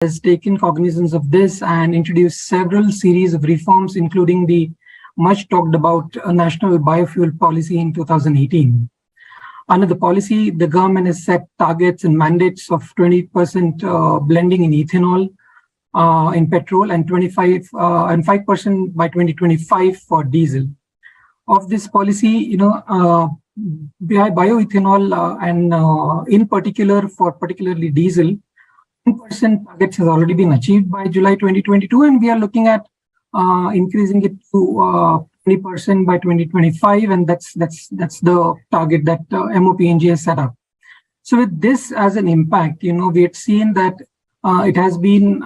has taken cognizance of this and introduced several series of reforms, including the much talked about national biofuel policy in 2018. Under the policy, the government has set targets and mandates of 20% blending in ethanol in petrol and 5% by 2025 for diesel. Of this policy, bioethanol and in particular for particularly diesel, 10% targets has already been achieved by July 2022, and we are looking at increasing it to 20% by 2025, and that's the target that MOPNG has set up. So with this as an impact, we had seen that it has been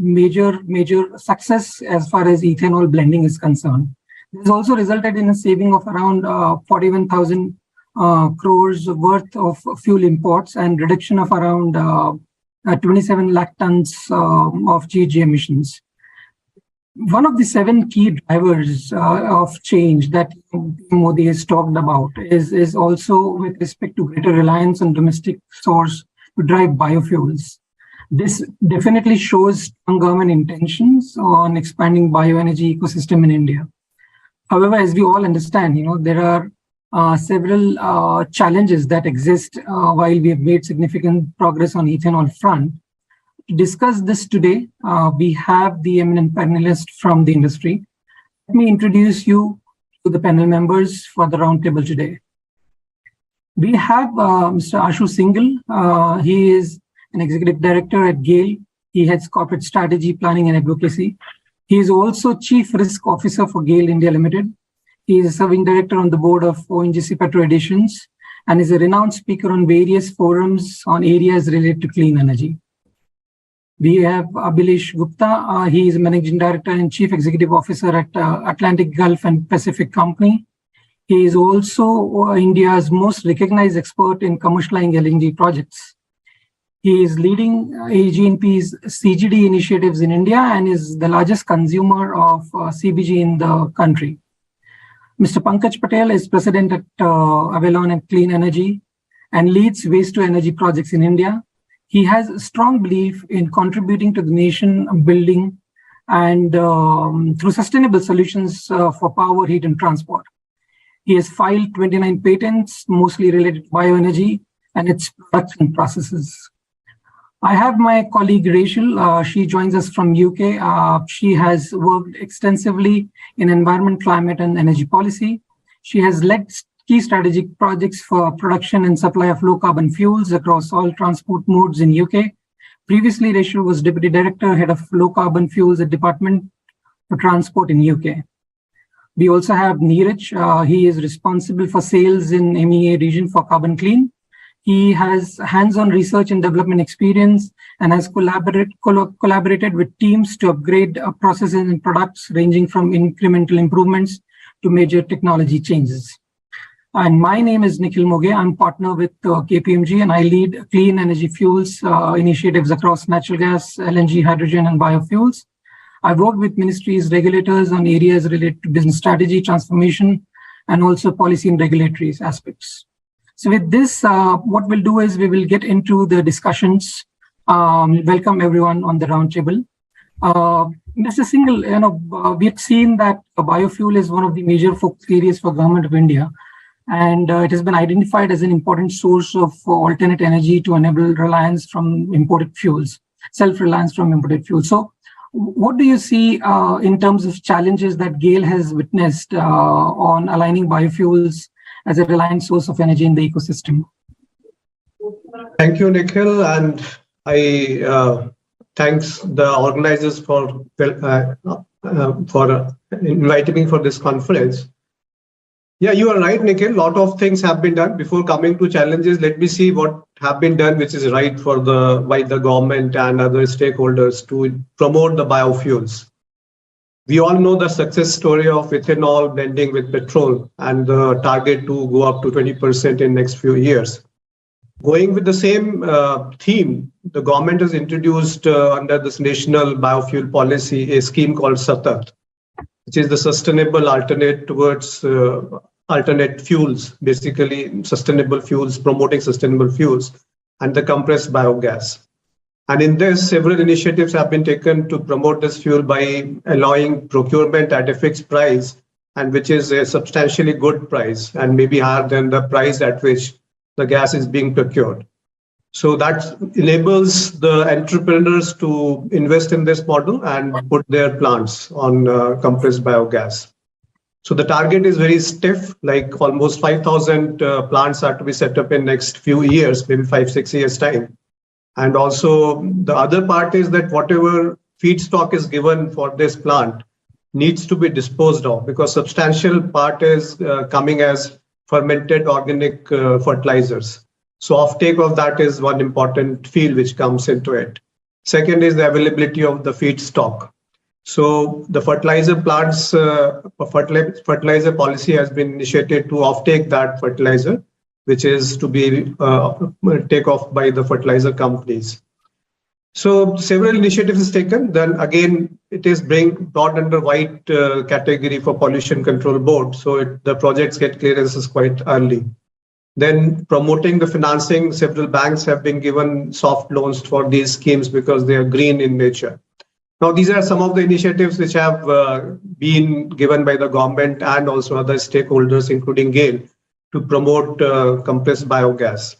major success as far as ethanol blending is concerned. This has also resulted in a saving of around 41,000 crores worth of fuel imports and reduction of around 27 lakh tons of GHG emissions. One of the 7 key drivers of change that Modi has talked about is also with respect to greater reliance on domestic source to drive biofuels. This definitely shows strong government intentions on expanding bioenergy ecosystem in India. However, as we all understand, there are several challenges that exist while we have made significant progress on ethanol front. To discuss this today, we have the eminent panelists from the industry. Let me introduce you to the panel members for the roundtable today. We have Mr. Ashu Singhal. He is an executive director at GAIL. He heads corporate strategy, planning, and advocacy. He is also chief risk officer for GAIL India Limited. He is a serving director on the board of ONGC Petro Editions and is a renowned speaker on various forums on areas related to clean energy. We have Abhilesh Gupta. He is a managing director and chief executive officer at Atlantic Gulf and Pacific Company. He is also India's most recognized expert in commercializing LNG projects. He is leading AG&P's CGD initiatives in India and is the largest consumer of CBG in the country. Mr. Pankaj Patel is president at Avalon and Clean Energy and leads waste to energy projects in India. He has a strong belief in contributing to the nation building and through sustainable solutions for power, heat, and transport. He has filed 29 patents, mostly related to bioenergy and its production processes. I have my colleague Rachel. She joins us from UK. She has worked extensively in environment, climate, and energy policy. She has led key strategic projects for production and supply of low carbon fuels across all transport modes in UK. Previously, Rachel was Deputy Director, Head of Low Carbon Fuels at Department for Transport in UK. We also have Neeraj. He is responsible for sales in MEA region for Carbon Clean. He has hands-on research and development experience and has collaborated with teams to upgrade processes and products ranging from incremental improvements to major technology changes. And my name is Nikhil Moge. I'm partner with KPMG and I lead clean energy fuels initiatives across natural gas, LNG, hydrogen, and biofuels. I've worked with ministries, regulators on areas related to business strategy, transformation, and also policy and regulatory aspects. So with this, what we'll do is we will get into the discussions. Welcome everyone on the roundtable. Mr. Singhal, we've seen that biofuel is one of the major focus areas for Government of India, and it has been identified as an important source of alternate energy to enable reliance from imported fuels, self-reliance from imported fuels. So, what do you see in terms of challenges that GAIL has witnessed on aligning biofuels as a reliant source of energy in the ecosystem? Thank you, Nikhil, and I thanks the organizers for inviting me for this conference. Yeah, you are right, Nikhil. A lot of things have been done. Before coming to challenges, let me see what have been done, which is right for by the government and other stakeholders to promote the biofuels. We all know the success story of ethanol blending with petrol and the target to go up to 20% in next few years. Going with the same theme, the government has introduced under this national biofuel policy a scheme called SATAT, which is the sustainable alternate towards alternate fuels, basically sustainable fuels, promoting sustainable fuels, and the compressed biogas. And in this, several initiatives have been taken to promote this fuel by allowing procurement at a fixed price, and which is a substantially good price and maybe higher than the price at which the gas is being procured. So that enables the entrepreneurs to invest in this model and put their plants on compressed biogas. So the target is very stiff, like almost 5,000 plants are to be set up in next few years, maybe 5-6 years time. And also the other part is that whatever feedstock is given for this plant needs to be disposed of, because substantial part is coming as fermented organic fertilizers. So offtake of that is one important field which comes into it. Second is the availability of the feedstock. So the fertilizer plants, fertilizer policy has been initiated to offtake that fertilizer, which is to be take off by the fertilizer companies. So several initiatives is taken. Then again, it is brought under white category for pollution control board. So the projects get clearances quite early. Then promoting the financing, several banks have been given soft loans for these schemes because they are green in nature. Now, these are some of the initiatives which have been given by the government and also other stakeholders, including GAIL, to promote compressed biogas.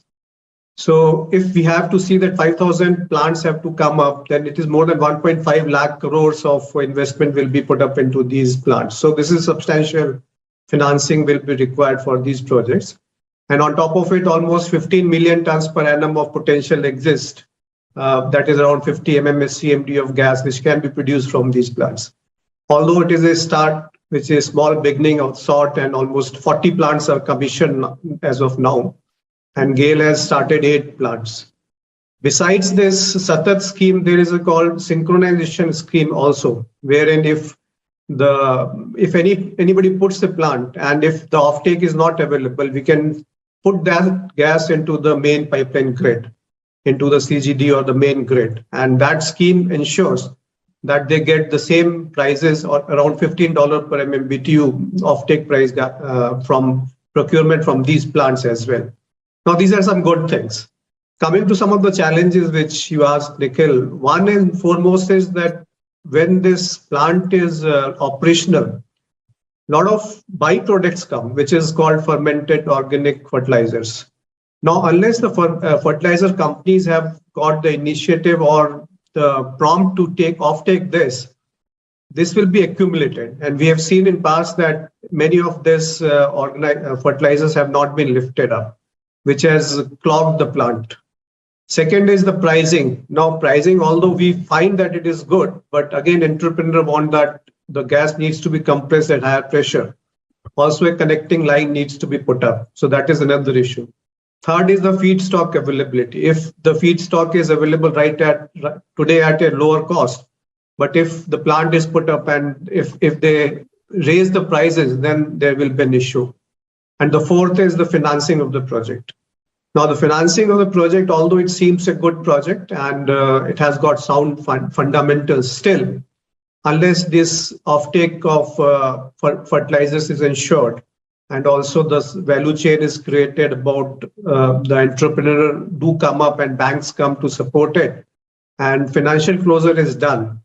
So if we have to see that 5,000 plants have to come up, then it is more than 1.5 lakh crores of investment will be put up into these plants. So this is substantial financing will be required for these projects. And on top of it, almost 15 million tons per annum of potential exist. That is around 50 MMSCMD of gas, which can be produced from these plants. Although it is a start, which is small beginning of sort, and almost 40 plants are commissioned as of now. And GAIL has started 8 plants. Besides this Satat scheme, there is a called synchronization scheme also, wherein if anybody puts the plant and if the offtake is not available, we can put that gas into the main pipeline grid, into the CGD or the main grid. And that scheme ensures that they get the same prices, or around $15 per MMBTU offtake price from procurement from these plants as well. Now, these are some good things. Coming to some of the challenges which you asked, Nikhil, one and foremost is that when this plant is operational, a lot of byproducts come, which is called fermented organic fertilizers. Now, unless the fertilizer companies have got the initiative or the prompt to offtake this will be accumulated. And we have seen in past that many of these fertilizers have not been lifted up, which has clogged the plant. Second is the pricing. Now, pricing, although we find that it is good, but again, entrepreneur want that the gas needs to be compressed at higher pressure. Also, a connecting line needs to be put up. So that is another issue. Third is the feedstock availability. If the feedstock is available today at a lower cost, but if the plant is put up and if they raise the prices, then there will be an issue. And the fourth is the financing of the project. Now, the financing of the project, although it seems a good project and it has got sound fundamentals still, unless this offtake of fertilizers is ensured, and also the value chain is created about the entrepreneur do come up and banks come to support it, and financial closure is done,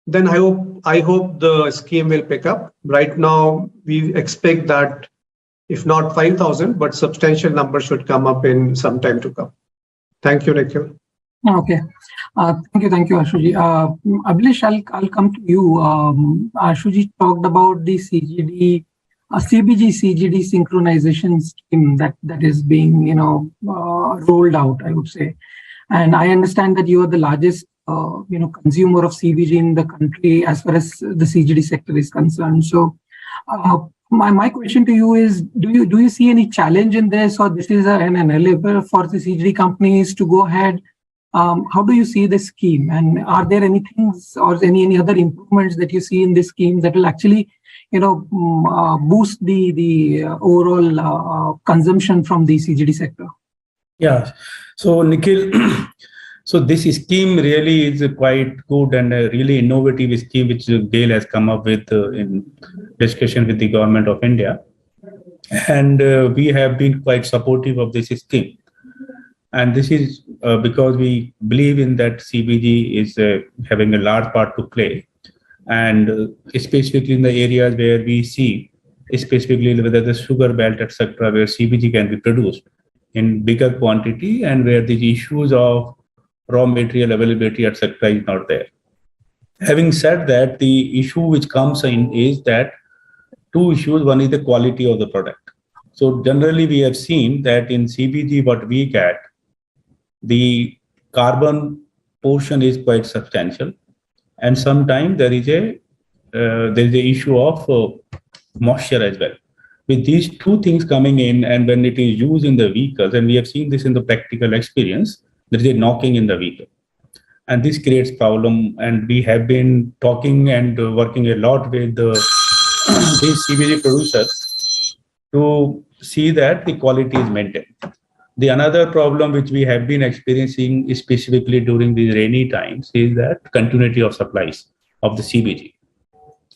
then I hope the scheme will pick up. Right now, we expect that if not 5,000, but substantial numbers should come up in some time to come. Thank you, Nikhil. Okay. Thank you, Ashuji. Abhilash, I'll come to you. Ashuji talked about the CGD, CBG CGD synchronization scheme that is being, rolled out, I would say. And I understand that you are the largest, consumer of CBG in the country as far as the CGD sector is concerned. So, my question to you is: do you see any challenge in this, or this is an enabler for the CGD companies to go ahead? How do you see this scheme, and are there any things or any other improvements that you see in this scheme that will actually, boost the overall consumption from the CGD sector? Yeah. So, Nikhil, so this scheme really is quite good and a really innovative scheme which GAIL has come up with in discussion with the government of India. And we have been quite supportive of this scheme. And this is because we believe in that CBG is having a large part to play, and specifically in the areas where we see, specifically whether the sugar belt, etc., where CBG can be produced in bigger quantity and where the issues of raw material availability, etc., is not there. Having said that, the issue which comes in is that two issues. One is the quality of the product. So generally, we have seen that in CBG, what we get, the carbon portion is quite substantial, and sometimes there is a issue of moisture as well. With these two things coming in, and when it is used in the vehicles, and we have seen this in the practical experience, there is a knocking in the vehicle, and this creates problem. And we have been talking and working a lot with these CBG producers to see that the quality is maintained. The another problem which we have been experiencing, specifically during these rainy times, is that continuity of supplies of the CBG,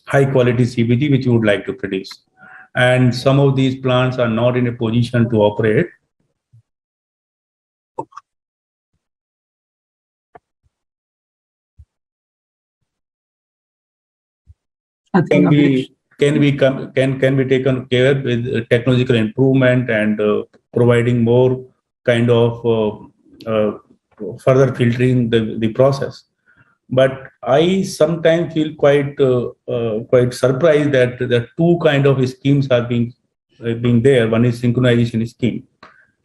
high quality CBG, which we would like to produce. And some of these plants are not in a position to operate. Can be taken care with technological improvement and providing more kind of further filtering the process. But I sometimes feel quite surprised that the two kind of schemes are being there. One is synchronization scheme,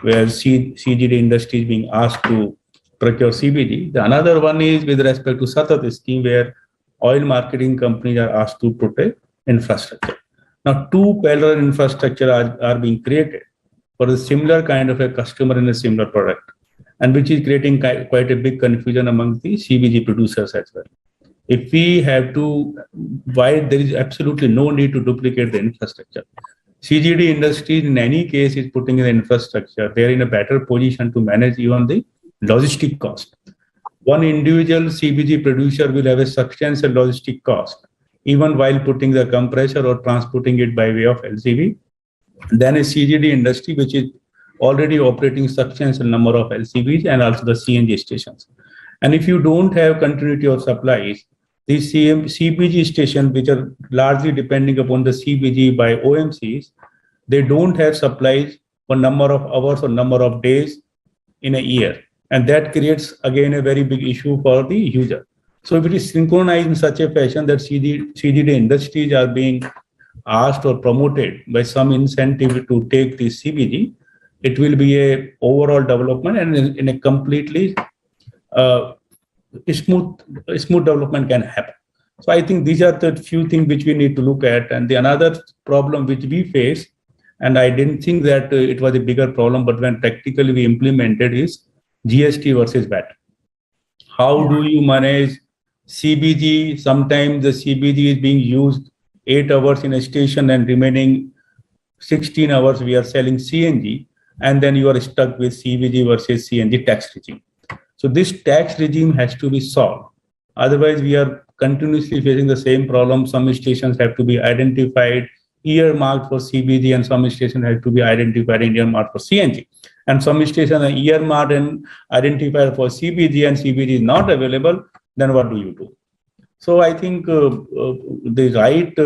where CGD industry is being asked to procure CBG. The another one is with respect to Satat scheme, where oil marketing companies are asked to protect infrastructure. Now, two parallel infrastructure are being created for a similar kind of a customer in a similar product, and which is creating quite a big confusion among the CBG producers as well. If we have to, why there is absolutely no need to duplicate the infrastructure. CGD industry in any case is putting in the infrastructure. They are in a better position to manage even the logistic cost. One individual CBG producer will have a substantial logistic cost, even while putting the compressor or transporting it by way of LCV. Then a CGD industry, which is already operating substantial number of LCVs and also the CNG stations. And if you don't have continuity of supplies, these CBG stations, which are largely depending upon the CBG by OMCs, they don't have supplies for number of hours or number of days in a year. And that creates, again, a very big issue for the user. So if it is synchronized in such a fashion that CGD industries are being asked or promoted by some incentive to take the CBG, it will be a overall development, and in a completely smooth development can happen. So I think these are the few things which we need to look at. And the another problem which we face, and I didn't think that it was a bigger problem, but when practically we implemented, is GST versus VAT. How do you manage CBG? Sometimes the CBG is being used 8 hours in a station and remaining 16 hours we are selling CNG, and then you are stuck with CBG versus CNG tax regime. So this tax regime has to be solved. Otherwise, we are continuously facing the same problem. Some stations have to be identified, earmarked for CBG, and some stations have to be identified and earmarked for CNG. And some stations are earmarked and identified for CBG, and CBG is not available. Then what do you do? So I think the right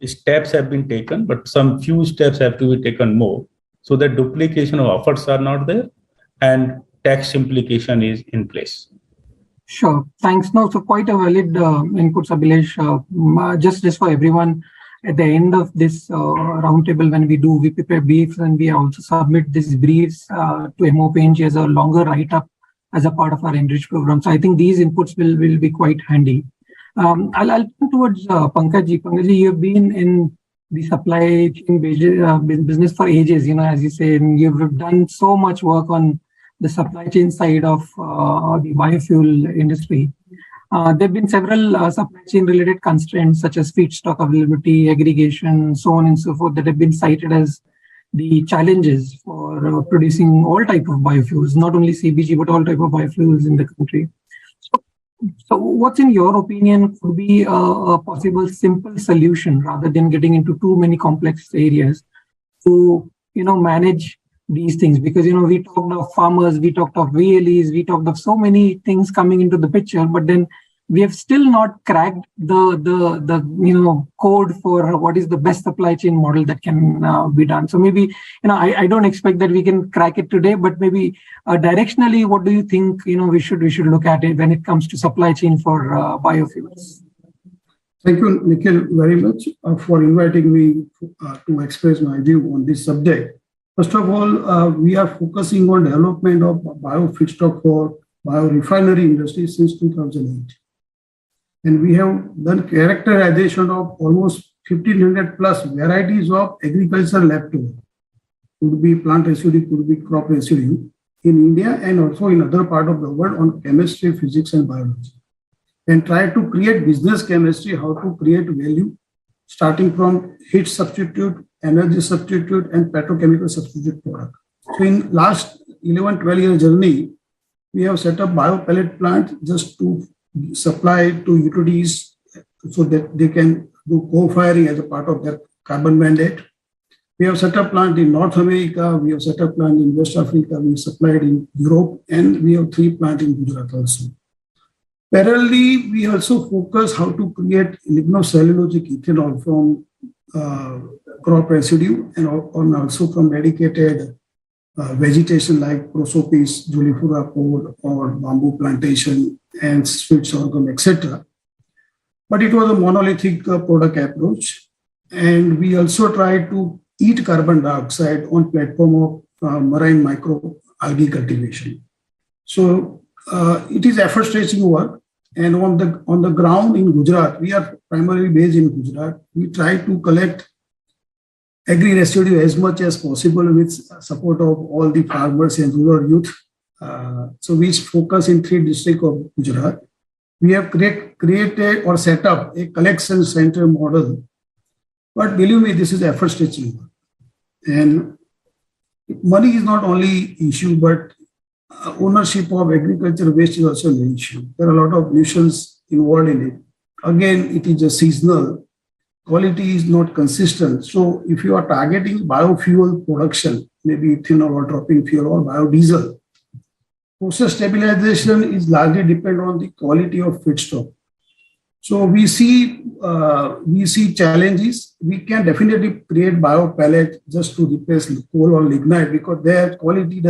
steps have been taken, but some few steps have to be taken more, so that duplication of efforts are not there and tax implication is in place. Sure. Thanks. No, so quite a valid input, Abhilash. Just for everyone, at the end of this roundtable, when we prepare briefs, and we also submit these briefs to MOPNG as a longer write-up as a part of our Enrich program. So I think these inputs will be quite handy. I'll turn towards Pankaj. Pankaj, you have been in the supply chain business for ages, as you say, and you've done so much work on the supply chain side of the biofuel industry. There have been several supply chain related constraints such as feedstock availability, aggregation, so on and so forth, that have been cited as the challenges for producing all type of biofuels, not only CBG, but all type of biofuels in the country. So what's in your opinion could be a possible simple solution rather than getting into too many complex areas to, manage these things? Because, we talked of farmers, we talked of VLEs, we talked of so many things coming into the picture, but then we have still not cracked the code for what is the best supply chain model that can be done. So maybe, I don't expect that we can crack it today, but maybe directionally, what do you think, we should look at it when it comes to supply chain for biofuels? Thank you, Nikhil, very much for inviting me to express my view on this subject. First of all, we are focusing on development of bio feedstock for biorefinery industry since 2008. And we have done characterization of almost 1,500 plus varieties of agricultural leftover. Could be plant residue, could be crop residue in India and also in other part of the world on chemistry, physics, and biology. And try to create business chemistry, how to create value, starting from heat substitute, energy substitute, and petrochemical substitute product. So in last 11, 12 year journey, we have set up bio pellet plant just to supply to utilities so that they can do co-firing as a part of their carbon mandate. We have set up plant in North America, we have set up plant in West Africa, we supplied in Europe, and we have 3 plants in Gujarat also. Parallelly, we also focus how to create lignocellulosic ethanol from crop residue and also from medicated vegetation like prosopis, julifera pod, or bamboo plantation and sweet sorghum, etc. But it was a monolithic product approach. And we also tried to eat carbon dioxide on platform of marine microalgae cultivation. So it is effort-stretching work. And on the ground in Gujarat, we are primarily based in Gujarat. We try to collect agri residue as much as possible with support of all the farmers and rural youth. So we focus in 3 districts of Gujarat. We have created or set up a collection center model. But believe me, this is effort-stretching work. And money is not only issue, but ownership of agriculture waste is also an issue. There are a lot of nuisance involved in it. Again, it is a seasonal. Quality is not consistent. So if you are targeting biofuel production, maybe ethanol or dropping fuel or biodiesel, process stabilization is largely dependent on the quality of feedstock. So we see challenges. We can definitely create bio pellet just to replace coal or lignite because their quality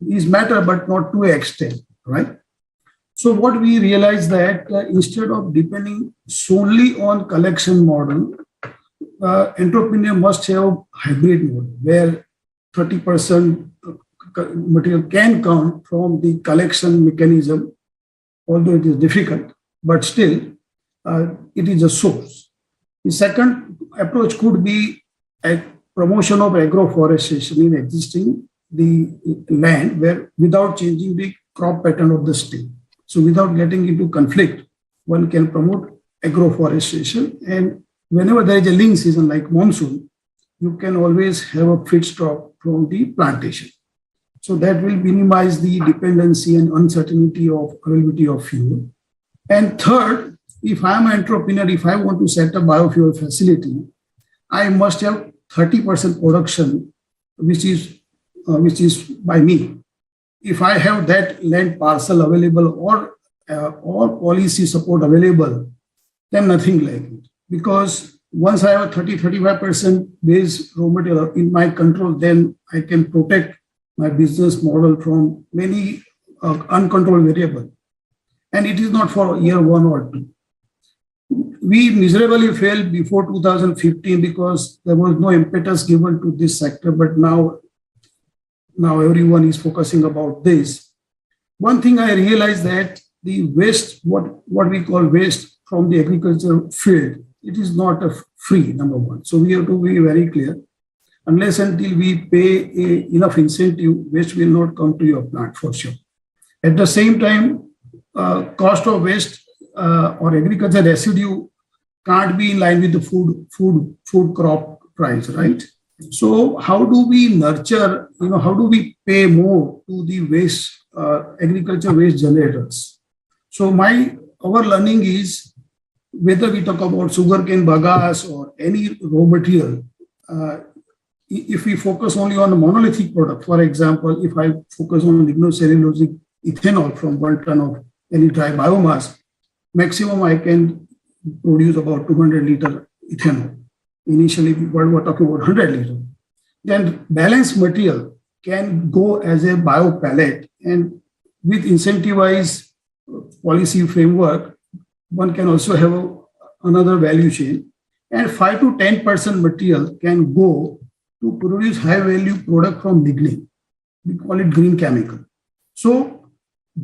is matter, but not to an extent, right? So what we realized that instead of depending solely on collection model, entrepreneur must have hybrid model where 30% material can come from the collection mechanism, although it is difficult, but still it is a source. The second approach could be a promotion of agroforestation in existing the land where without changing the crop pattern of the state. So without getting into conflict, one can promote agroforestation. And whenever there is a lean season like monsoon, you can always have a feedstock from the plantation. So that will minimize the dependency and uncertainty of availability of fuel. And third, if I'm an entrepreneur, if I want to set a biofuel facility, I must have 30% production, which is by me. If I have that land parcel available or policy support available, then nothing like it. Because once I have a 30-35% base raw material in my control, then I can protect my business model from many uncontrolled variables. And it is not for year 1 or 2. We miserably failed before 2015 because there was no impetus given to this sector, but now everyone is focusing about this. One thing I realized that the waste, what we call waste from the agricultural field, it is not a free, number one. So we have to be very clear. Unless until we pay enough incentive, waste will not come to your plant for sure. At the same time, cost of waste or agriculture residue can't be in line with the food crop price, right? So how do we nurture, how do we pay more to the waste, agriculture waste generators? So our learning is whether we talk about sugarcane bagasse or any raw material, if we focus only on a monolithic product, for example, if I focus on lignocellulosic ethanol from 1 ton of any dry biomass, maximum I can produce about 200 liter ethanol. Initially, we were talking about 100 liter. Then balanced material can go as a bio pellet, and with incentivized policy framework, one can also have another value chain, and 5 to 10% material can go to produce high value product from lignin. We call it green chemical. So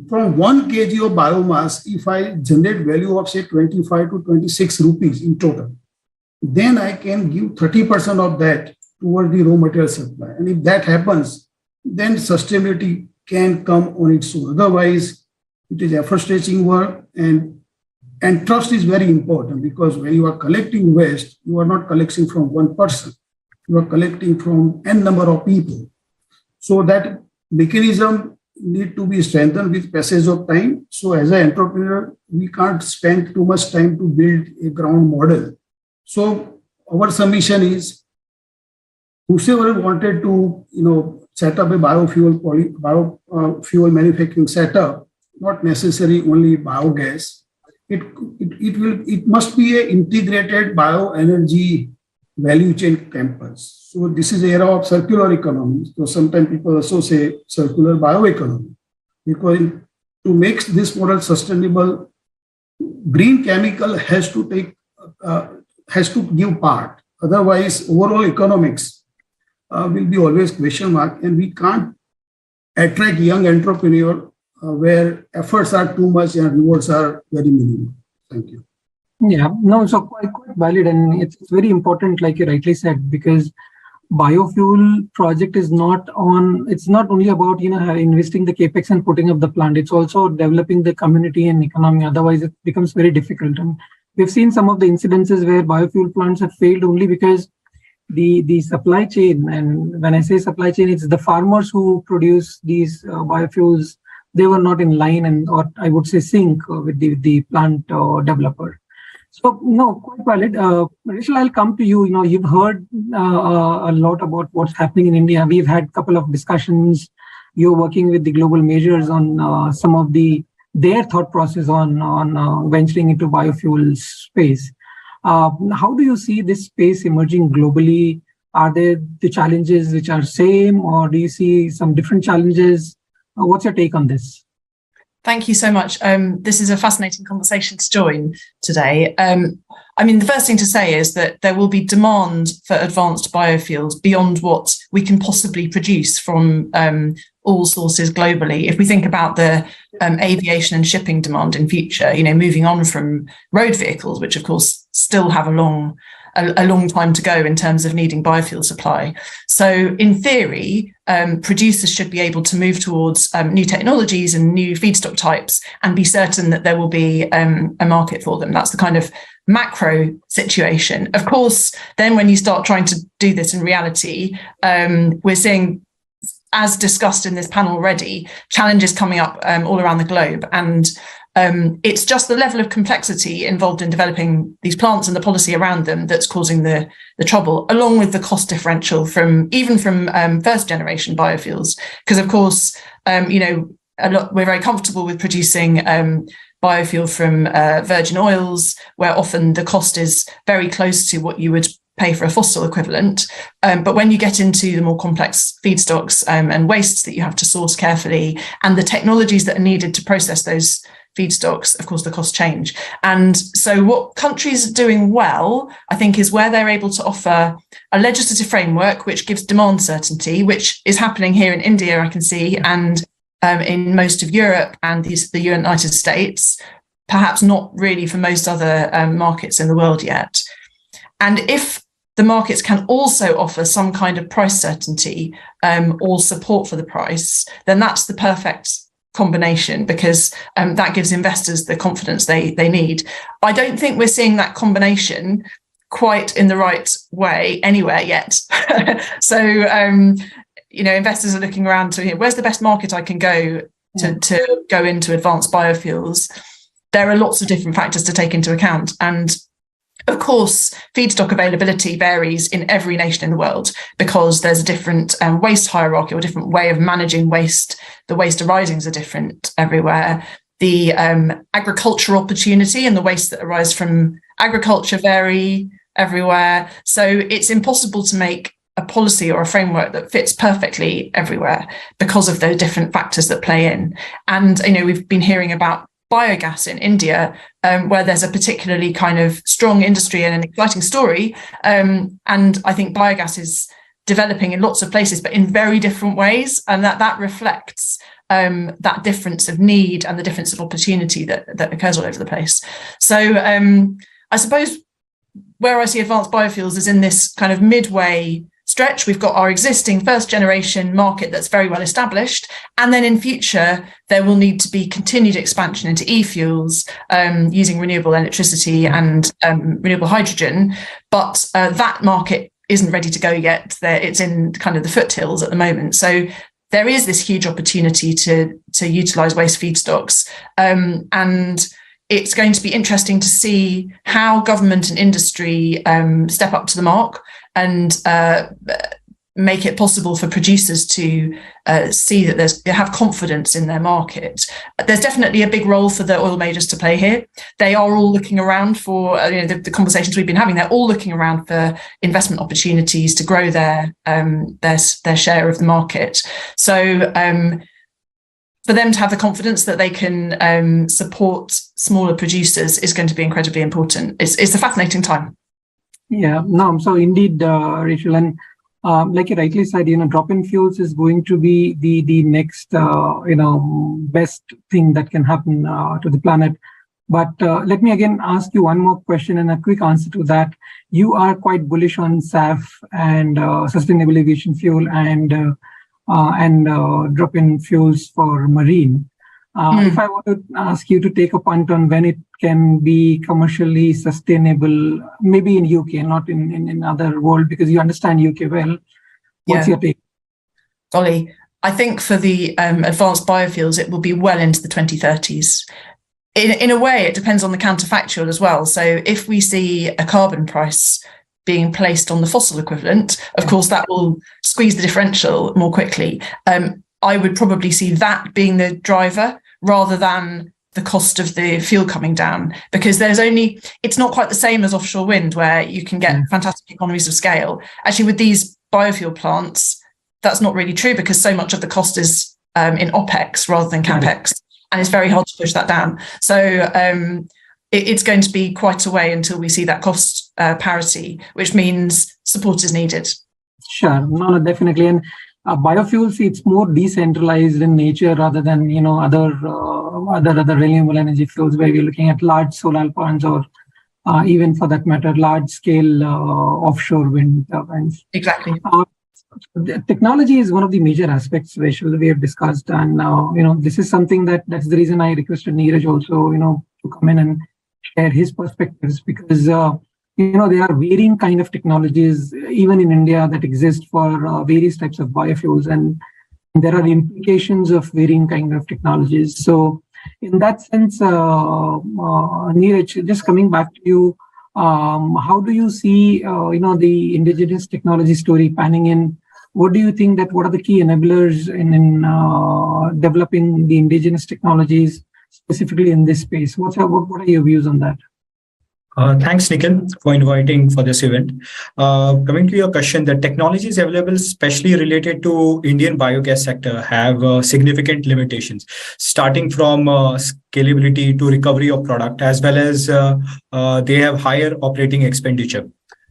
from 1 kg of biomass, if I generate value of say 25 to 26 rupees in total, then I can give 30% of that toward the raw material supply. And if that happens, then sustainability can come on its own. Otherwise, it is effort-stretching work, and trust is very important, because when you are collecting waste, you are not collecting from one person. You are collecting from n number of people. So that mechanism need to be strengthened with passage of time. So as an entrepreneur, we can't spend too much time to build a ground model. So our submission is, whosoever wanted to, set up a biofuel manufacturing setup, not necessarily only biogas. It must be an integrated bioenergy value chain campus. So this is the era of circular economy. So sometimes people also say circular bioeconomy, because to make this model sustainable, green chemical has to give part. Otherwise, overall economics will be always question mark, and we can't attract young entrepreneur where efforts are too much and rewards are very minimal. Thank you. Yeah, no, so quite valid, and it's very important, like you rightly said, because biofuel project is it's not only about investing the capex and putting up the plant. It's also developing the community and economy. Otherwise, it becomes very difficult. And we've seen some of the incidences where biofuel plants have failed only because the supply chain, and when I say supply chain, it's the farmers who produce these biofuels. They were not in line or I would say sync with the plant developer. So no, quite valid. Rachel, I'll come to you. You've heard a lot about what's happening in India. We've had a couple of discussions. You're working with the global majors on some of their thought process on venturing into biofuel space. How do you see this space emerging globally? Are there the challenges which are same, or do you see some different challenges? What's your take on this? Thank you so much. This is a fascinating conversation to join today. The first thing to say is that there will be demand for advanced biofuels beyond what we can possibly produce from all sources globally. If we think about the aviation and shipping demand in future, moving on from road vehicles, which of course still have a long time to go in terms of needing biofuel supply. So in theory, producers should be able to move towards new technologies and new feedstock types and be certain that there will be a market for them. That's the kind of macro situation. Of course, then when you start trying to do this in reality, we're seeing, as discussed in this panel already, challenges coming up all around the globe. And it's just the level of complexity involved in developing these plants and the policy around them that's causing the trouble, along with the cost differential from first generation biofuels. Because of course, we're very comfortable with producing biofuel from virgin oils, where often the cost is very close to what you would pay for a fossil equivalent. But when you get into the more complex feedstocks and wastes that you have to source carefully, and the technologies that are needed to process those feedstocks, of course, the costs change. And so what countries are doing well, I think, is where they're able to offer a legislative framework which gives demand certainty, which is happening here in India, I can see, and in most of Europe and the United States, perhaps not really for most other markets in the world yet. And if the markets can also offer some kind of price certainty or support for the price, then that's the perfect combination, because that gives investors the confidence they need. I don't think we're seeing that combination quite in the right way anywhere yet. So, investors are looking around to where's the best market I can go to go into advanced biofuels. There are lots of different factors to take into account. And Of course, feedstock availability varies in every nation in the world because there's a different waste hierarchy or different way of managing waste. The waste arisings are different everywhere. The agricultural opportunity and the waste that arise from agriculture vary everywhere. So it's impossible to make a policy or a framework that fits perfectly everywhere because of those different factors that play in. And, we've been hearing about biogas in India, where there's a particularly kind of strong industry and an exciting story. And I think biogas is developing in lots of places, but in very different ways. And that reflects that difference of need and the difference of opportunity that occurs all over the place. So I suppose where I see advanced biofuels is in this kind of midway stretch. We've got our existing first generation market that's very well established, and then in future there will need to be continued expansion into e-fuels using renewable electricity and renewable hydrogen, but that market isn't ready to go yet. It's in kind of the foothills at the moment, so there is this huge opportunity to utilize waste feedstocks, and it's going to be interesting to see how government and industry step up to the mark and make it possible for producers to see that they have confidence in their market. There's definitely a big role for the oil majors to play here. They are all looking around for the conversations we've been having. They're all looking around for investment opportunities to grow their share of the market. So for them to have the confidence that they can support smaller producers is going to be incredibly important. It's a fascinating time. Yeah, no, so indeed, Rachel, and like you rightly said, drop-in fuels is going to be the next, best thing that can happen to the planet. But let me again ask you one more question and a quick answer to that. You are quite bullish on SAF and sustainable aviation fuel and drop-in fuels for marine. If I were to ask you to take a punt on when it can be commercially sustainable, maybe in UK, not in other world, because you understand UK well, what's your take? Golly, I think for the advanced biofuels, it will be well into the 2030s. In a way, it depends on the counterfactual as well. So if we see a carbon price being placed on the fossil equivalent, of course, that will squeeze the differential more quickly. I would probably see that being the driver rather than the cost of the fuel coming down, because it's not quite the same as offshore wind where you can get fantastic economies of scale. Actually, with these biofuel plants, that's not really true because so much of the cost is in OPEX rather than CAPEX, and it's very hard to push that down. So it's going to be quite a way until we see that cost parity, which means support is needed. Sure, no, definitely. And biofuels, it's more decentralized in nature rather than other renewable energy fuels where we're looking at large solar plants or even for that matter large scale offshore wind turbines. Exactly. Technology is one of the major aspects, Rachel, we have discussed, and this is something that's the reason I requested Neeraj also to come in and share his perspectives, because there are varying kind of technologies, even in India, that exist for various types of biofuels, and there are implications of varying kind of technologies. So, in that sense, Neeraj, just coming back to you, how do you see, the indigenous technology story panning in? What do you think what are the key enablers in developing the indigenous technologies, specifically in this space? What are your views on that? Thanks, Nikhil, for inviting for this event. Coming to your question, the technologies available, especially related to Indian biogas sector, have significant limitations, starting from scalability to recovery of product, as well as they have higher operating expenditure.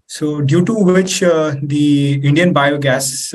So due to which the Indian biogas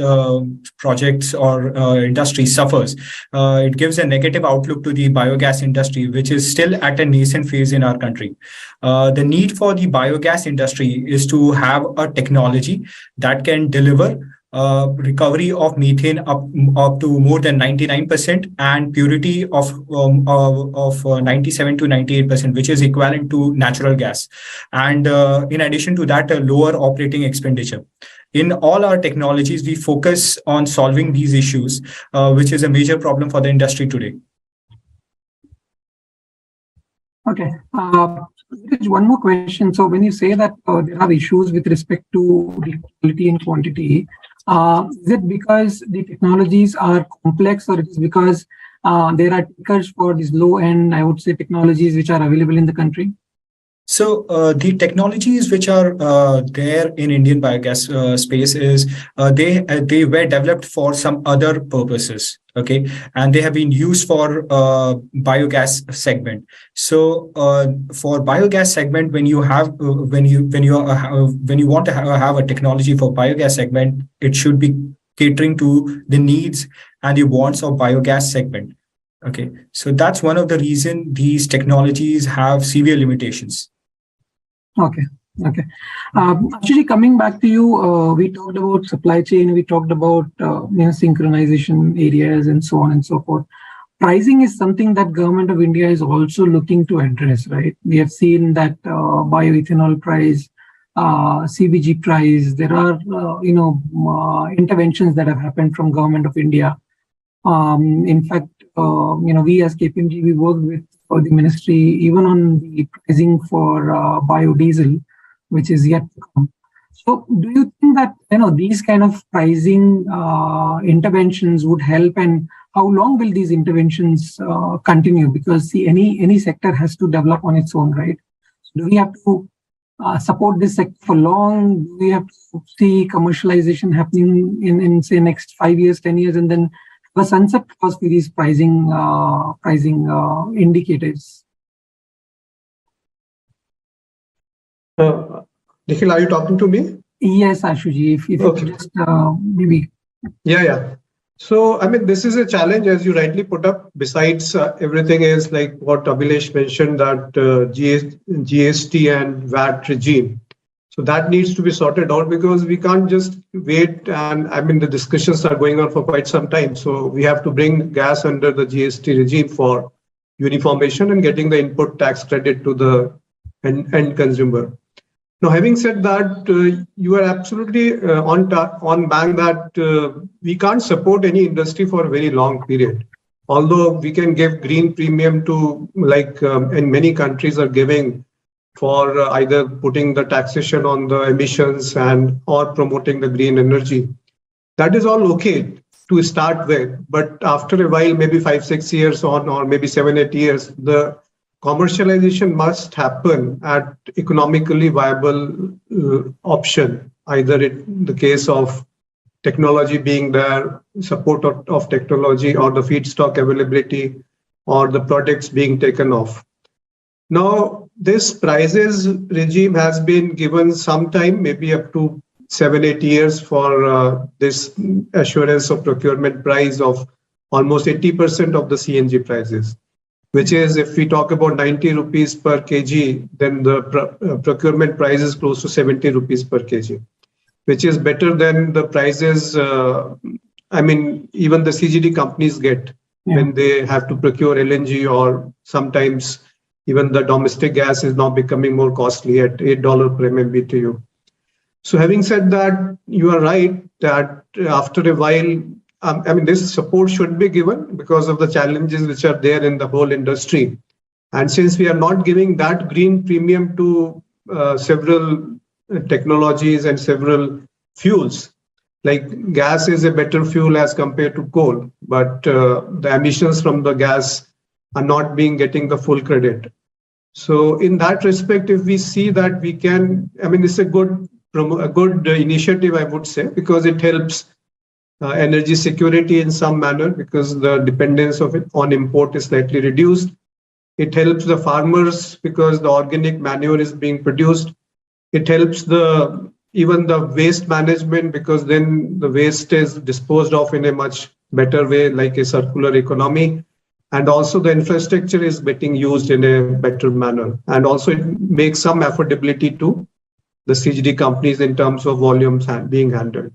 projects or industry suffers, it gives a negative outlook to the biogas industry, which is still at a nascent phase in our country. The need for the biogas industry is to have a technology that can deliver recovery of methane up to more than 99% and purity of 97 to 98%, which is equivalent to natural gas. And in addition to that, a lower operating expenditure. In all our technologies, we focus on solving these issues, which is a major problem for the industry today. Okay. There's one more question. So when you say that there are issues with respect to the quality and quantity, is it because the technologies are complex, or it is because there are takers for these low-end, I would say, technologies which are available in the country? So the technologies which are there in Indian biogas space is they were developed for some other purposes, okay, and they have been used for biogas segment. So for biogas segment, when you have when you want to have a technology for biogas segment, it should be catering to the needs and the wants of biogas segment. Okay, so that's one of the reason these technologies have severe limitations. Okay. Okay. Actually, coming back to you, we talked about supply chain, we talked about synchronization areas and so on and so forth. Pricing is something that Government of India is also looking to address, right? We have seen that bioethanol price, CBG price. There are interventions that have happened from Government of India. In fact, we as KPMG, we worked with the ministry even on the pricing for biodiesel, which is yet to come. So do you think that these kind of pricing interventions would help, and how long will these interventions continue? Because see, any sector has to develop on its own, right? So do we have to support this sector for long? Do we have to see commercialization happening in say next 5 years, 10 years, and then a sunset clause for these pricing indicators? Nikhil, are you talking to me? Yes, Ashuji, if you Okay. could just maybe. Yeah. So, I mean, this is a challenge, as you rightly put up. Besides everything is like what Abhilesh mentioned, that GST and VAT regime. So that needs to be sorted out, because we can't just wait. And I mean, the discussions are going on for quite some time. So we have to bring gas under the GST regime for uniformation and getting the input tax credit to the end consumer. Now, having said that, you are absolutely on bank that we can't support any industry for a very long period. Although we can give green premium to, like in many countries are giving, for either putting the taxation on the emissions and or promoting the green energy. That is all okay to start with, but after a while, maybe 5-6 years on, or maybe 7-8 years, the commercialization must happen at economically viable option, either in the case of technology being there, support of technology, or the feedstock availability, or the products being taken off. Now, this prices regime has been given some time, maybe up to 7-8 years, for this assurance of procurement price of almost 80% of the CNG prices, which is, if we talk about 90 rupees per kg, then the procurement price is close to 70 rupees per kg, which is better than the prices, even the CGD companies get when they have to procure LNG, or sometimes even the domestic gas is now becoming more costly at $8 per MMBTU. So having said that, you are right that after a while, this support should be given because of the challenges which are there in the whole industry. And since we are not giving that green premium to several technologies and several fuels, like gas is a better fuel as compared to coal, but the emissions from the gas are not getting the full credit. So in that respect, if we see that we can, it's a good initiative, I would say, because it helps energy security in some manner, because the dependence of it on import is slightly reduced. It helps the farmers because the organic manure is being produced. It helps even the waste management, because then the waste is disposed of in a much better way, like a circular economy. And also the infrastructure is getting used in a better manner. And also it makes some affordability to the CGD companies in terms of volumes being handled.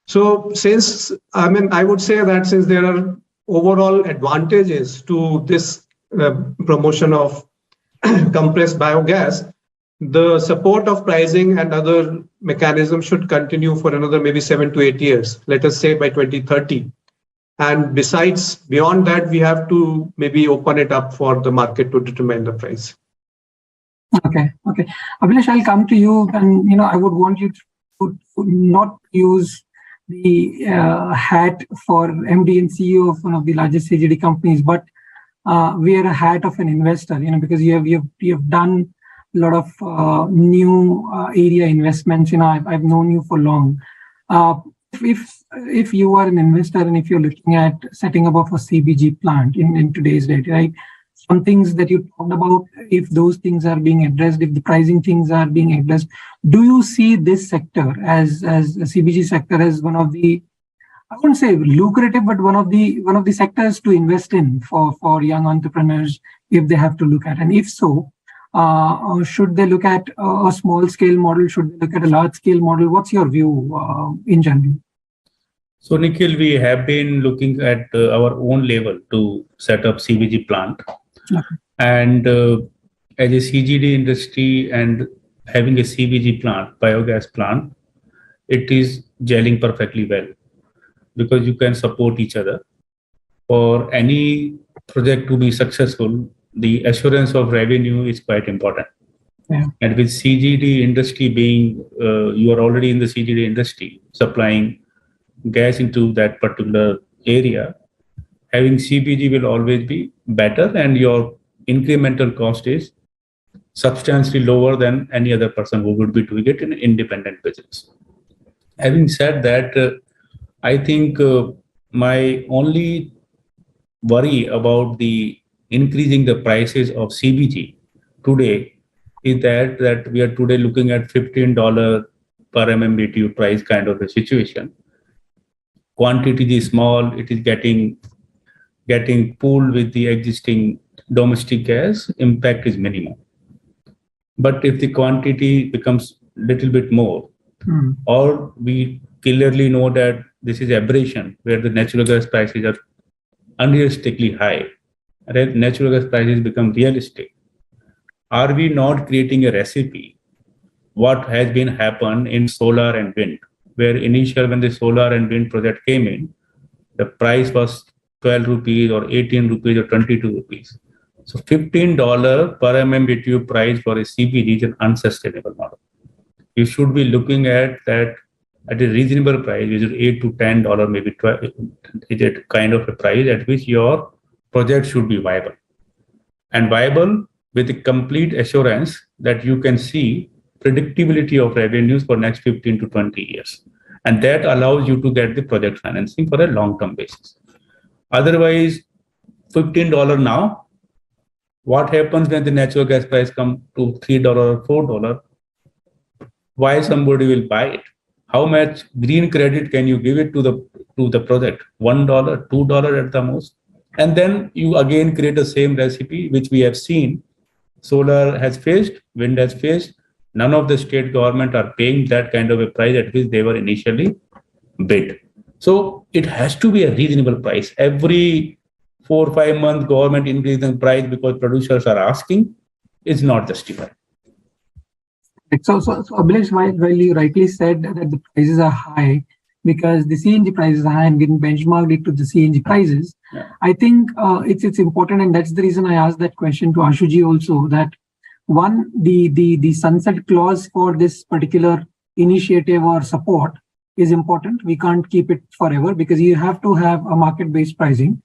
So since, I would say that since there are overall advantages to this promotion of compressed biogas, the support of pricing and other mechanisms should continue for another maybe 7 to 8 years, let us say by 2030. And besides, beyond that, we have to maybe open it up for the market to determine the price. Okay. Abhilash, I'll come to you, and I would want you to not use the hat for MD and CEO of one of the largest CGD companies, but wear a hat of an investor. Because you have done a lot of new area investments. I've known you for long. If you are an investor and if you're looking at setting up of a CBG plant in today's date, right? Some things that you talked about, if those things are being addressed, if the pricing things are being addressed, do you see this sector as a CBG sector as one of the, I wouldn't say lucrative, but one of the sectors to invest in for young entrepreneurs if they have to look at? And if so, should they look at a small scale model? Should they look at a large scale model? What's your view in general? So Nikhil, we have been looking at our own level to set up CBG plant. Okay. And as a CGD industry and having a CBG plant, biogas plant, it is gelling perfectly well because you can support each other. For any project to be successful, the assurance of revenue is quite important. Yeah. And with CGD industry being, you are already in the CGD industry, supplying gas into that particular area, having CBG will always be better, and your incremental cost is substantially lower than any other person who would be doing it in an independent business. Having said that, I think my only worry about the increasing the prices of CBG today is that we are today looking at $15 per MMBTU price kind of a situation. Quantity is small, it is getting pooled with the existing domestic gas, impact is minimal. But if the quantity becomes little bit more, or we clearly know that this is aberration where the natural gas prices are unrealistically high, and natural gas prices become realistic, are we not creating a recipe what has been happened in solar and wind, where initially when the solar and wind project came in, the price was 12 rupees or 18 rupees or 22 rupees. So $15 per MMBTU price for a CBG is an unsustainable model. You should be looking at that at a reasonable price, which is $8 to $10, maybe 12, is a kind of a price at which your project should be viable. And viable with a complete assurance that you can see predictability of revenues for next 15 to 20 years. And that allows you to get the project financing for a long-term basis. Otherwise, $15 now, what happens when the natural gas price comes to $3 or $4? Why somebody will buy it? How much green credit can you give it to the project? $1, $2 at the most. And then you again create the same recipe, which we have seen. Solar has faced, wind has faced. None of the state government are paying that kind of a price at which they were initially bid. So it has to be a reasonable price. Every 4 or 5 months, government increasing price because producers are asking is not justified. So Abhilash, while you rightly said that the prices are high because the CNG prices are high and getting benchmarked it to the CNG prices, yeah. I think it's important, and that's the reason I asked that question to Ashuji also, that one, the sunset clause for this particular initiative or support is important. We can't keep it forever because you have to have a market-based pricing.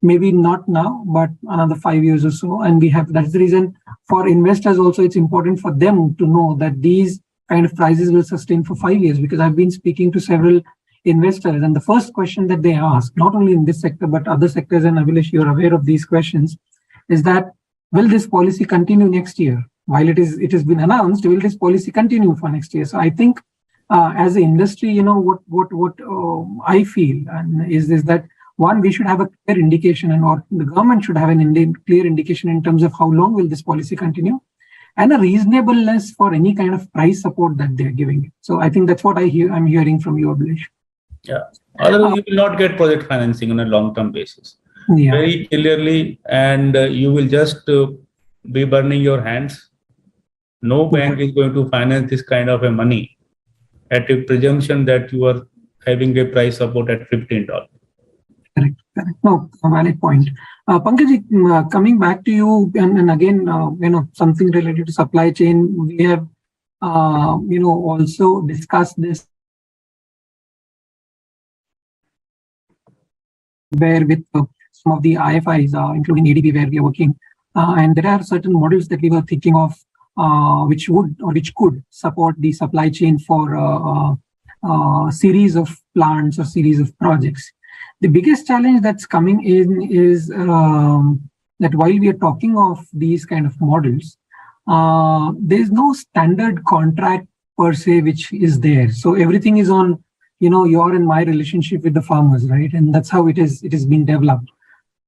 Maybe not now, but another 5 years or so. And that's the reason for investors also, it's important for them to know that these kind of prices will sustain for 5 years, because I've been speaking to several investors, and the first question that they ask, not only in this sector, but other sectors, and Abhilash, you're aware of these questions, is that, will this policy continue next year? While it has been announced, will this policy continue for next year? So I think as an industry, what I feel is that, one, we should have a clear indication, or the government should have clear indication in terms of how long will this policy continue, and a reasonableness for any kind of price support that they're giving. So I think that's what I'm hearing from you, Abhilash. Yeah. Otherwise, you will not get project financing on a long-term basis. Yeah. Very clearly, and you will just be burning your hands. No bank is going to finance this kind of a money at a presumption that you are having a price support at $15. No, a valid point. Pankaj, coming back to you, and again, something related to supply chain, we have, also discussed this where with some of the IFIs, including ADB, where we are working, and there are certain models that we were thinking of, which would or which could support the supply chain for a series of plants or series of projects. The biggest challenge that's coming in is that while we are talking of these kind of models, there is no standard contract per se which is there. So everything is on, your and my relationship with the farmers, right? And that's how it is been developed.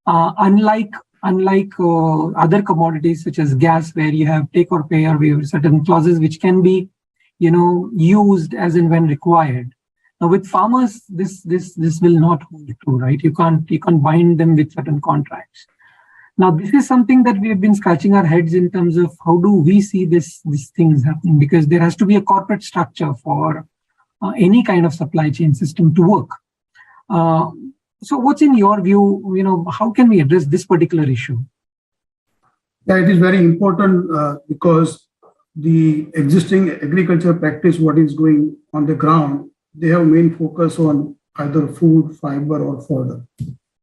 Unlike other commodities such as gas, where you have take or pay, or we have certain clauses which can be, used as and when required. Now, with farmers, this will not hold true, right? You can't bind them with certain contracts. Now, this is something that we have been scratching our heads in terms of how do we see these things happening, because there has to be a corporate structure for any kind of supply chain system to work. So, what's in your view? How can we address this particular issue? Yeah, it is very important because the existing agriculture practice, what is going on the ground, they have main focus on either food, fiber, or fodder.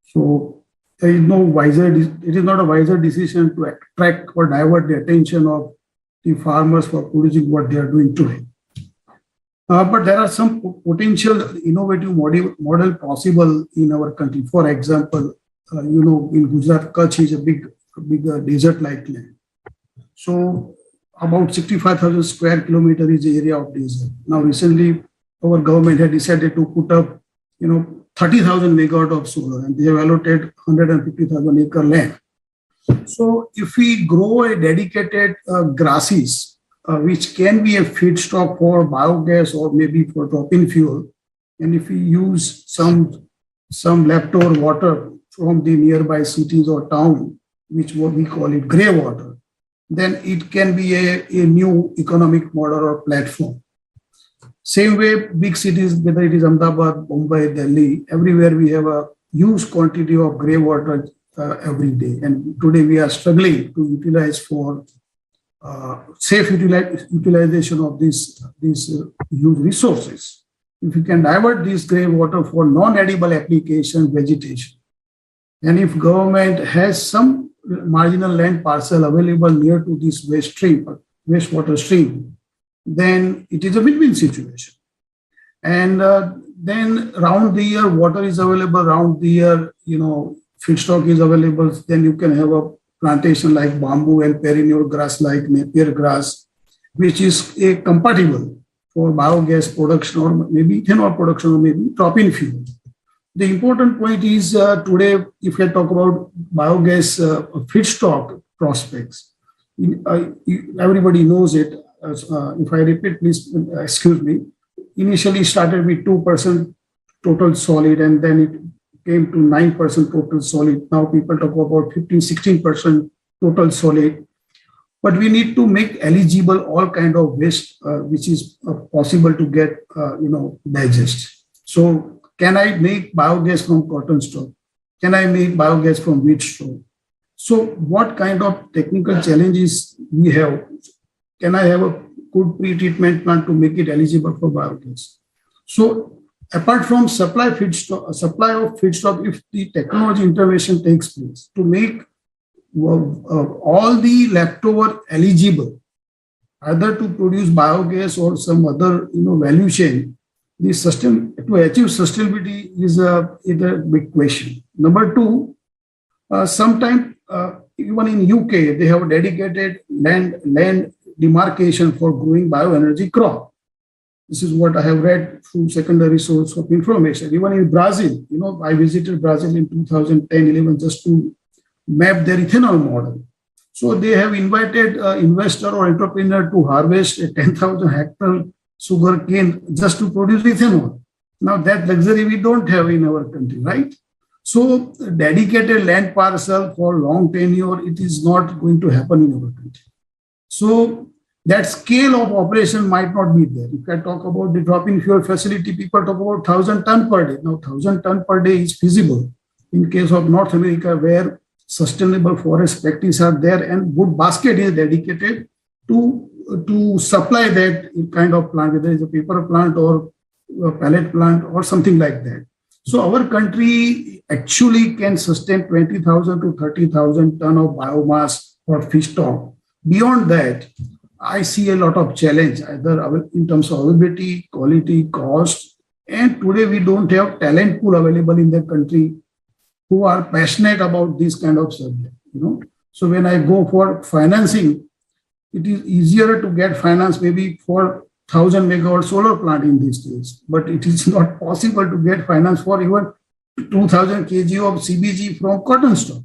So there is no it is not a wiser decision to attract or divert the attention of the farmers for producing what they are doing today. But there are some potential innovative model possible in our country. For example, in Gujarat, Kutch is a big desert-like land. So about 65,000 square kilometer is the area of desert. Now, recently, our government had decided to put up, 30,000 megawatt of solar, and they have allocated 150,000 acre land. So if we grow a dedicated grasses, which can be a feedstock for biogas or maybe for drop-in fuel, and if we use some leftover water from the nearby cities or town, which what we call it grey water, then it can be a new economic model or platform. Same way, big cities, whether it is Ahmedabad, Mumbai, Delhi, everywhere we have a huge quantity of grey water every day. And today we are struggling to utilize for safe utilization of these huge resources. If we can divert this grey water for non-edible application, vegetation, and if government has some marginal land parcel available near to this wastewater stream, then it is a win-win situation. And then round the year, water is available, round the year, feedstock is available, then you can have a plantation like bamboo and perennial grass like napier grass, which is compatible for biogas production or maybe ethanol production or maybe drop-in fuel. The important point is today, if I talk about biogas feedstock prospects, everybody knows it. If I repeat, please excuse me. Initially started with 2% total solid, and then it came to 9% total solid. Now people talk about 15-16% total solid. But we need to make eligible all kind of waste, which is possible to get, digest. So can I make biogas from cotton straw? Can I make biogas from wheat straw? So what kind of technical challenges we have? Can I have a good pre-treatment plant to make it eligible for biogas? So apart from supply of feedstock, if the technology intervention takes place to make all the leftover eligible, either to produce biogas or some other value chain, to achieve sustainability is a big question. Number two, sometimes even in UK they have dedicated land demarcation for growing bioenergy crop. This is what I have read through secondary source of information. Even in Brazil, I visited Brazil in 2010-11 just to map their ethanol model. So they have invited investor or entrepreneur to harvest a 10,000 hectare sugar cane just to produce ethanol. Now that luxury we don't have in our country, right? So dedicated land parcel for long tenure, it is not going to happen in our country. So that scale of operation might not be there. If I talk about the drop-in fuel facility, people talk about 1,000 ton per day. Now 1,000 ton per day is feasible. in case of North America, where sustainable forest practices are there and wood basket is dedicated to supply that kind of plant, whether it's a paper plant or a pellet plant or something like that. So our country actually can sustain 20,000 to 30,000 ton of biomass or feedstock. Beyond that, I see a lot of challenge, either in terms of availability, quality, cost. And today we don't have talent pool available in the country who are passionate about this kind of subject. So when I go for financing, it is easier to get finance maybe for 1,000 megawatt solar plant in these days, but it is not possible to get finance for even 2,000 kg of CBG from cotton stock.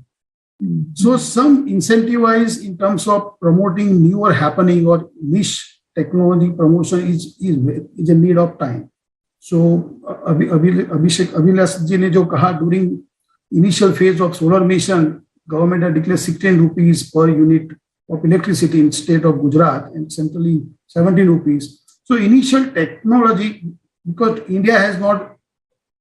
So some incentivize in terms of promoting newer happening or niche technology promotion is a need of time. So Abhilash ji ne jo kaha, during initial phase of solar mission, government had declared 16 rupees per unit of electricity in state of Gujarat and centrally 17 rupees. So initial technology, because India has not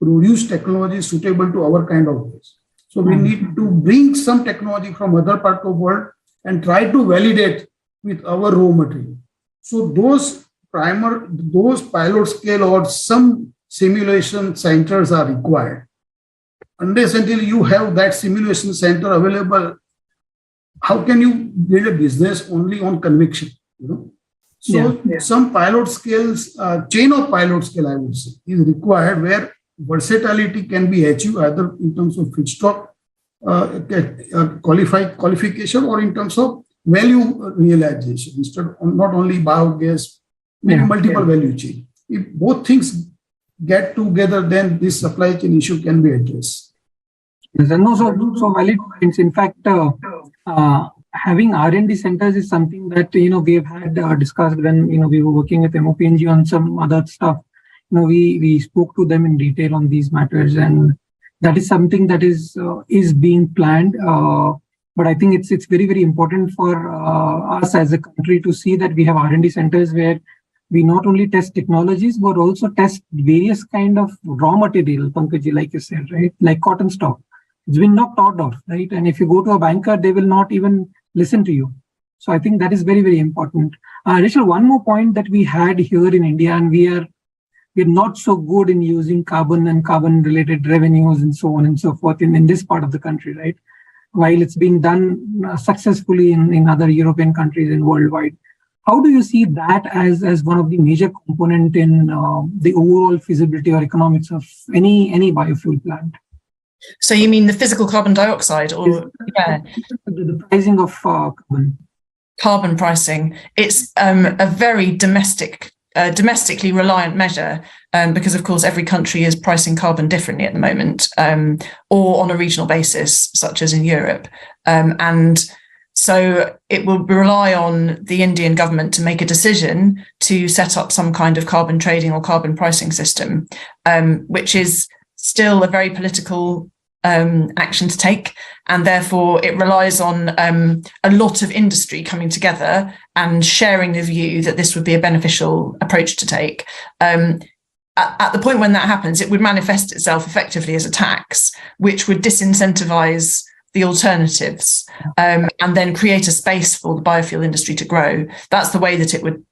produced technology suitable to our kind of waste. So we need to bring some technology from other parts of the world and try to validate with our raw material. So those pilot scale or some simulation centers are required. Unless until you have that simulation center available, how can you build a business only on conviction? So some pilot scales, chain of pilot scale, I would say, is required where versatility can be achieved either in terms of feedstock qualification or in terms of value realization, instead of not only biogas, maybe multiple value chain. If both things get together, then this supply chain issue can be addressed. Yes, and also so valid points. In fact, having R&D centers is something that we have had discussed when we were working with MOPNG on some other stuff. We spoke to them in detail on these matters, and that is something that is being planned. But I think it's very, very important for us as a country to see that we have R&D centers where we not only test technologies but also test various kind of raw material. Pankaj, like you said, right, like cotton stock. It's been knocked out of, right? And if you go to a banker, they will not even listen to you. So I think that is very, very important. Rachel, one more point that we had here in India, and we're not so good in using carbon and carbon-related revenues and so on and so forth in this part of the country, right? While it's being done successfully in other European countries and worldwide. How do you see that as one of the major component in the overall feasibility or economics of any biofuel plant? So you mean the physical carbon dioxide, or the pricing of carbon? Carbon pricing. It's a very domestically reliant measure, because of course every country is pricing carbon differently at the moment, or on a regional basis, such as in Europe. And so it will rely on the Indian government to make a decision to set up some kind of carbon trading or carbon pricing system, which is still a very political action to take, and therefore it relies on a lot of industry coming together and sharing the view that this would be a beneficial approach to take. At the point when that happens, it would manifest itself effectively as a tax, which would disincentivize the alternatives, and then create a space for the biofuel industry to grow. That's the way that it would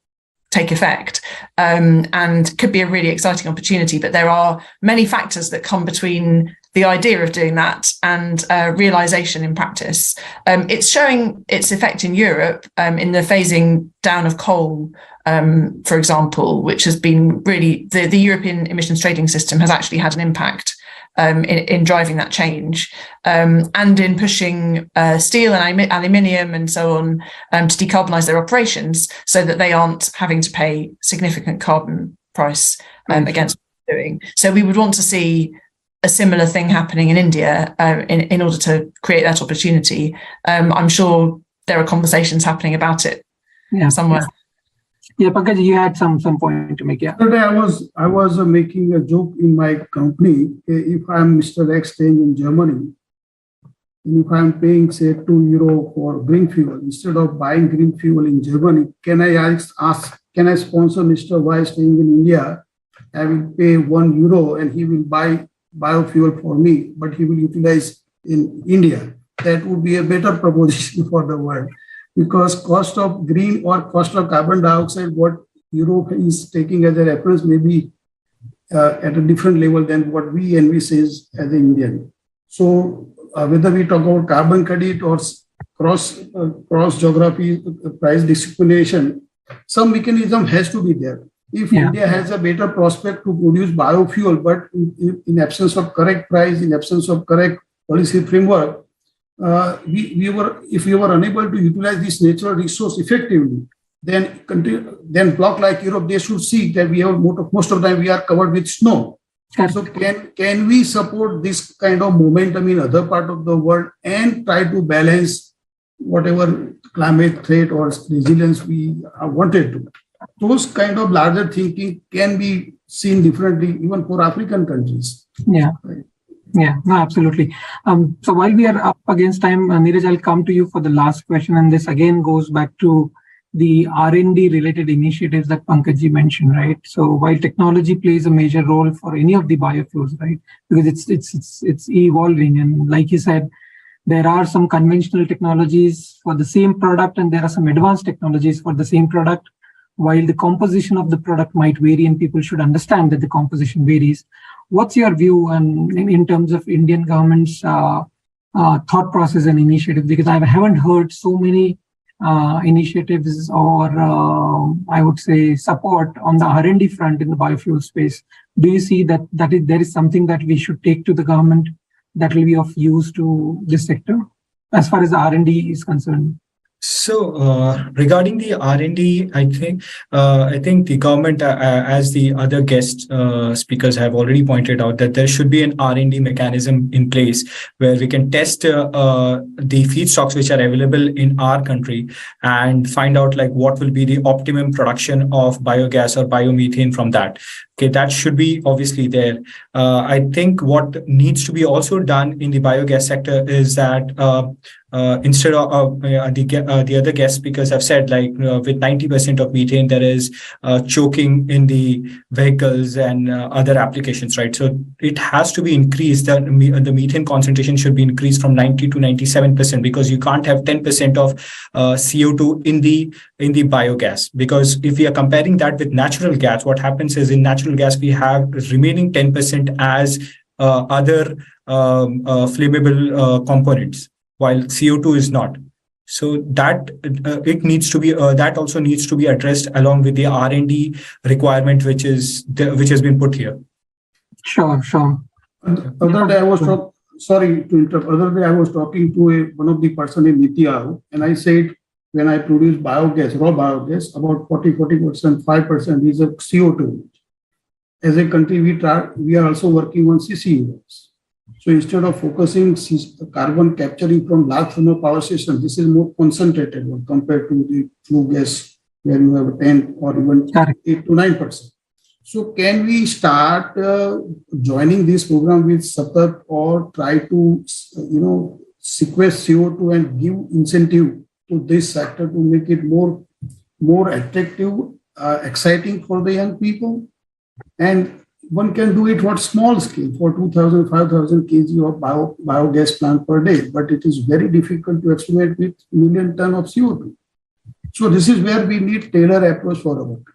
take effect, and could be a really exciting opportunity. But there are many factors that come between the idea of doing that and realization in practice. It's showing its effect in Europe in the phasing down of coal, for example, which has been really, the European emissions trading system has actually had an impact in driving that change, and in pushing steel and aluminium and so on to decarbonise their operations so that they aren't having to pay significant carbon price against what they're doing. So we would want to see a similar thing happening in India in order to create that opportunity. I'm sure there are conversations happening about it somewhere. Yeah, Pankaj, you had some point to make. Yeah. Today I was making a joke in my company. If I'm Mr. X staying in Germany, and if I'm paying say €2 for green fuel, instead of buying green fuel in Germany, can I can I sponsor Mr. Y staying in India? I will pay €1 and he will buy biofuel for me, but he will utilize in India. That would be a better proposition for the world, because cost of green or cost of carbon dioxide, what Europe is taking as a reference, may be at a different level than what we envisage as an Indian. So whether we talk about carbon credit or cross geography price discrimination, some mechanism has to be there. If India has a better prospect to produce biofuel, but in absence of correct price, in absence of correct policy framework, if we were unable to utilize this natural resource effectively, then bloc like Europe, they should see that we have most of the time we are covered with snow. So can we support this kind of momentum in other part of the world and try to balance whatever climate threat or resilience we wanted to? Those kind of larger thinking can be seen differently even for African countries. Yeah. Right. Yeah, no, absolutely. So while we are up against time, Neeraj, I'll come to you for the last question. And this again goes back to the R&D related initiatives that Pankaj mentioned, right? So while technology plays a major role for any of the biofuels, right? Because it's evolving. And like you said, there are some conventional technologies for the same product and there are some advanced technologies for the same product. While the composition of the product might vary and people should understand that the composition varies. What's your view in terms of Indian government's thought process and initiative? Because I haven't heard so many initiatives or I would say support on the R&D front in the biofuel space. Do you see that there is something that we should take to the government that will be of use to this sector as far as the R&D is concerned? So regarding the R&D, I think the government, as the other guest speakers have already pointed out, that there should be an R&D mechanism in place where we can test the feedstocks which are available in our country and find out like what will be the optimum production of biogas or biomethane from that. Okay, that should be obviously there. I think what needs to be also done in the biogas sector is that instead of the other guest speakers have said, like with 90% of methane, there is choking in the vehicles and other applications, right? So it has to be increased. The methane concentration should be increased from 90 to 97% because you can't have 10% of CO2 in the biogas. Because if we are comparing that with natural gas, what happens is in natural gas we have remaining 10% as other flammable components, while CO2 is not. So that it needs to be that also needs to be addressed along with the R&D requirement, which has been put here. Sure. Other day I was sorry to interrupt. Other day I was talking to one of the person in Niti Aayog, and I said when I produce biogas, raw biogas, about 40%, 5% is of CO2. As a country, we are also working on CCUS. So instead of focusing carbon capturing from large thermal power stations, this is more concentrated one compared to the flue gas where you have 10 or even 8 to 9%. So can we start joining this program with SATAT or try to sequester CO2 and give incentive to this sector to make it more attractive, exciting for the young people? And one can do it for small scale, for 2,000, 5,000 kg of biogas plant per day, but it is very difficult to estimate with million ton of CO2. So this is where we need tailored approach for our country.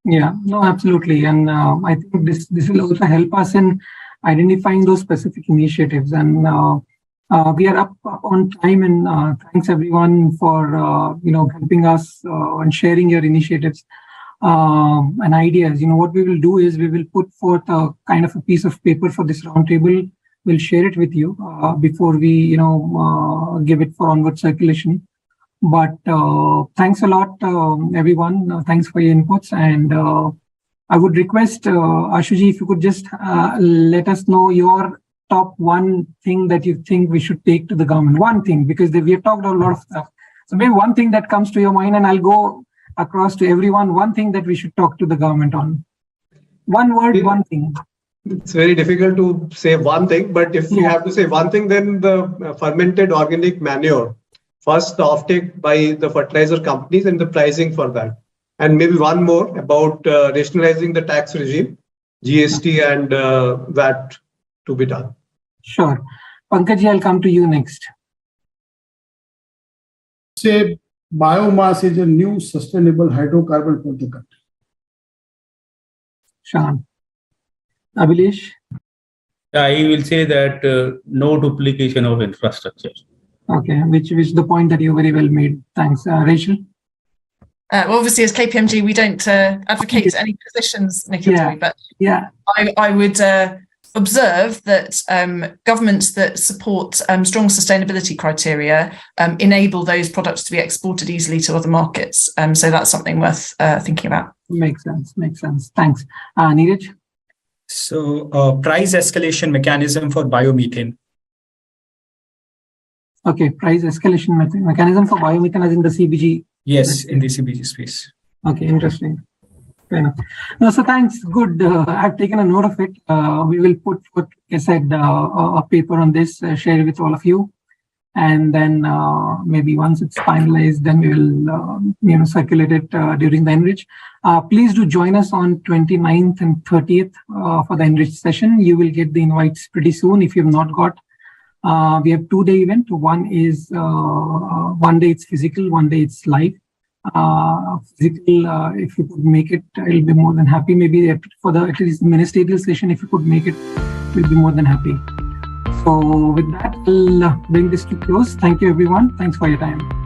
Yeah, no, absolutely. And I think this will also help us in identifying those specific initiatives. And we are up on time, and thanks everyone for helping us and sharing your initiatives. And ideas. What we will do is we will put forth a kind of a piece of paper for this roundtable. We'll share it with you before we, give it for onward circulation. But thanks a lot, everyone. Thanks for your inputs. And I would request, Ashuji, if you could just let us know your top one thing that you think we should take to the government. One thing, because we have talked a lot of stuff. So maybe one thing that comes to your mind, and I'll go across to everyone, one thing that we should talk to the government on. One word, one thing. It's very difficult to say one thing, but if you have to say one thing, then the fermented organic manure. First, the offtake by the fertilizer companies and the pricing for that. And maybe one more about rationalizing the tax regime, GST and VAT to be done. Sure. Pankaj, I'll come to you next. Say biomass is a new sustainable hydrocarbon for the country. Sean. Abhilesh? I will say that no duplication of infrastructure. Okay, which the point that you very well made. Thanks. Rachel? Well, obviously, as KPMG, we don't advocate any positions, Nikhil, but I would observe that governments that support strong sustainability criteria enable those products to be exported easily to other markets. So that's something worth thinking about. Makes sense. Thanks. Neeraj? So price escalation mechanism for biomethane. Okay, price escalation mechanism for biomethane as in the CBG. Yes, in the CBG space. Okay, interesting. Fair enough. No, so thanks. Good. I've taken a note of it. We will put, like I said, a paper on this, share it with all of you. And then maybe once it's finalized, then we will circulate it during the Enrich. Please do join us on 29th and 30th for the Enrich session. You will get the invites pretty soon if you've not got. We have 2-day event. One is one day it's physical, one day it's live. Physical, if you could make it, I'll be more than happy. Maybe for the at least ministerial session, if you could make it, we'll be more than happy. So with that, I'll bring this to close. Thank you, everyone. Thanks for your time.